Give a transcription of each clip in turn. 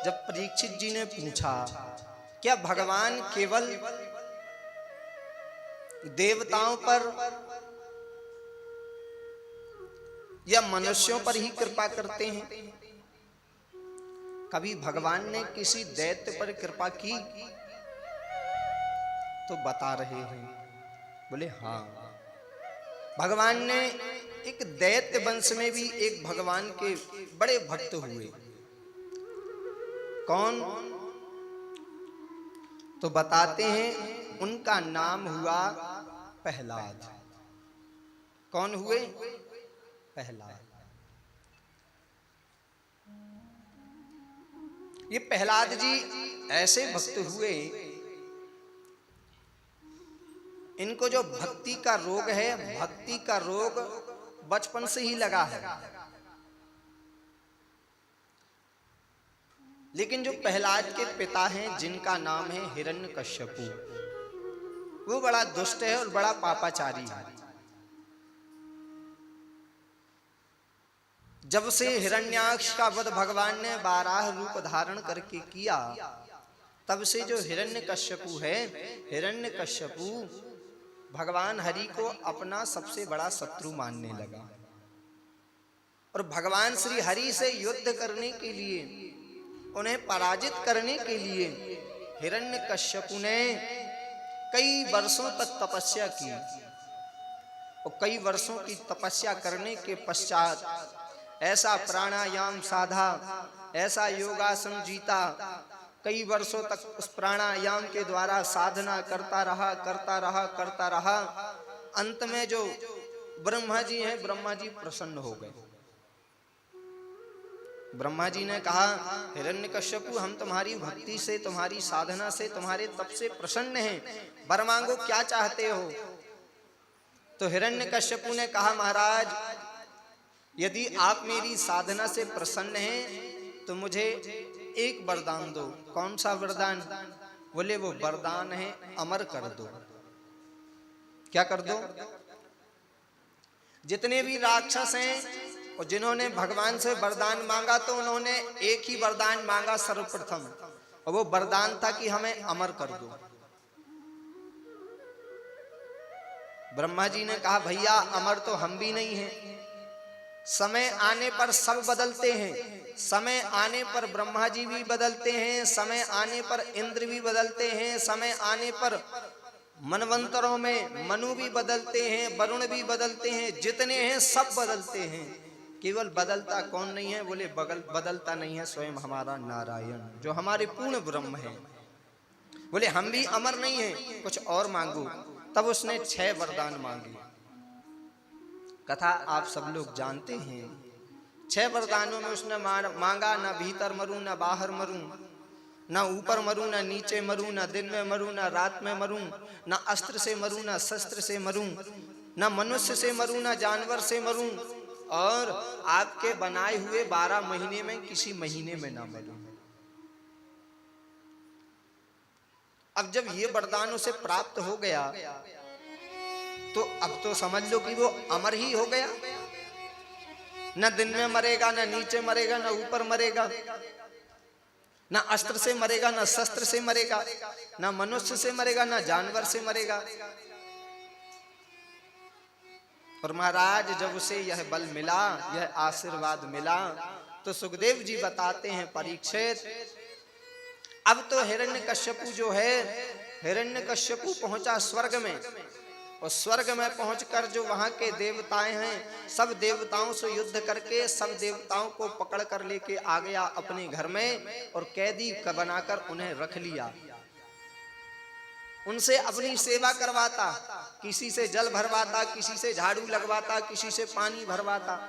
जब परीक्षित जी ने पूछा क्या भगवान केवल देवताओं पर या मनुष्यों पर ही कृपा करते हैं, कभी भगवान ने किसी दैत्य पर कृपा की? तो बता रहे हैं, बोले हाँ, भगवान ने एक दैत्य वंश में भी एक भगवान के बड़े भक्त हुए। कौन? तो बताते हैं उनका नाम हुआ प्रहलाद। कौन हुए? प्रहलाद। ये प्रहलाद जी ऐसे भक्त हुए, इनको जो भक्ति का रोग है, भक्ति का रोग बचपन से ही लगा है। लेकिन जो प्रहलाद के पिता हैं, जिनका नाम है हिरण्यकश्यपु, वो बड़ा दुष्ट है और बड़ा पापाचारी है। जब से हिरण्याक्ष का वध भगवान ने 12 रूप धारण करके किया, तब से जो हिरण्यकश्यपु है, हिरण्यकश्यपु भगवान हरि को अपना सबसे बड़ा शत्रु मानने लगा। और भगवान श्री हरि से युद्ध करने के लिए, उन्हें पराजित करने के लिए हिरण्यकश्यपु ने कई वर्षों तक तपस्या की। और कई वर्षों की तपस्या करने के पश्चात ऐसा प्राणायाम साधा, ऐसा योगासन जीता, कई वर्षों तक उस प्राणायाम के द्वारा साधना करता रहा। अंत में जो ब्रह्मा जी हैं, ब्रह्मा जी प्रसन्न हो गए। ब्रह्मा जी ने कहा, हिरण्यकश्यपु, हम तुम्हारी भक्ति से, तुम्हारी साधना से, तुम्हारे तप से प्रसन्न हैं, वर मांगो, क्या चाहते हो? तो हिरण्यकश्यपु ने कहा, महाराज, यदि आप मेरी साधना से प्रसन्न हैं तो मुझे एक वरदान दो। कौन सा वरदान? बोले वो वरदान है अमर कर दो। क्या कर दो? जितने भी राक्षस हैं और जिन्होंने भगवान से वरदान मांगा, तो उन्होंने एक ही वरदान मांगा सर्वप्रथम, और वो वरदान था कि हमें अमर कर दो। ब्रह्मा जी ने कहा, भैया अमर तो हम भी नहीं हैं, समय आने पर सब बदलते हैं। समय आने पर ब्रह्मा जी भी बदलते हैं, समय आने पर इंद्र भी बदलते हैं, समय आने पर मनवंतरों में मनु भी बदलते हैं, वरुण भी बदलते हैं, जितने हैं सब बदलते हैं। केवल बदलता कौन नहीं है? बोले बदलता नहीं है स्वयं हमारा नारायण, जो हमारे पूर्ण ब्रह्म है। बोले हम भी अमर नहीं हैं, कुछ और मांगो। तब उसने 6 वरदान मांगे। कथा आप सब लोग जानते हैं। 6 वरदानों में उसने मांगा, ना भीतर मरूं, ना बाहर मरूं, ना ऊपर मरूं, ना नीचे मरूं, ना दिन में मरूं, ना रात में मरूं, ना अस्त्र से मरूं, ना शस्त्र से मरूं, ना मनुष्य से मरूं, ना जानवर से मरूं, और आपके बनाए हुए 12 महीने में किसी महीने में ना मरूं। अब जब ये वरदान उसे प्राप्त हो गया, तो अब तो समझ लो कि वो अमर ही हो गया। न दिन में मरेगा, न नीचे मरेगा, न ऊपर मरेगा, न अस्त्र से मरेगा, न शस्त्र से मरेगा, न मनुष्य से मरेगा, न जानवर से मरेगा। और महाराज जब उसे यह बल मिला, यह आशीर्वाद मिला, तो सुखदेव जी बताते हैं, परीक्षित, अब तो हिरण्यकश्यपु जो है, हिरण्यकश्यपु पहुंचा स्वर्ग में, और स्वर्ग में पहुंचकर जो वहां के देवताएं हैं, सब देवताओं से युद्ध करके सब देवताओं को पकड़ कर लेके आ गया अपने घर में, और कैदी बनाकर उन्हें रख लिया। उनसे अपनी सेवा करवाता, किसी से जल भरवाता, किसी से झाड़ू लगवाता, किसी से पानी भरवाता।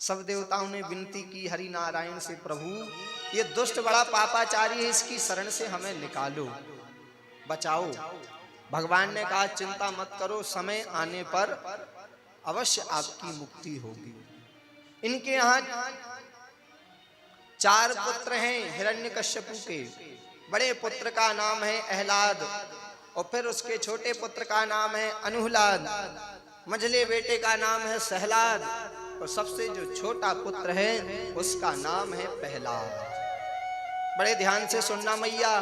सब देवताओं ने विनती की हरि नारायण से, प्रभु ये दुष्ट बड़ा पापाचारी है, इसकी शरण से हमें निकालो, बचाओ। भगवान ने कहा, चिंता मत करो, समय आने पर अवश्य आपकी मुक्ति होगी। इनके यहाँ 4 पुत्र हैं हिरण्यकश्यपु के। बड़े पुत्र का नाम है अहलाद, और फिर उसके छोटे पुत्र का नाम है अनुहलाद, मझले बेटे का नाम है सहलाद, और सबसे जो छोटा पुत्र है उसका नाम है प्रहलाद। बड़े ध्यान से सुनना मैया।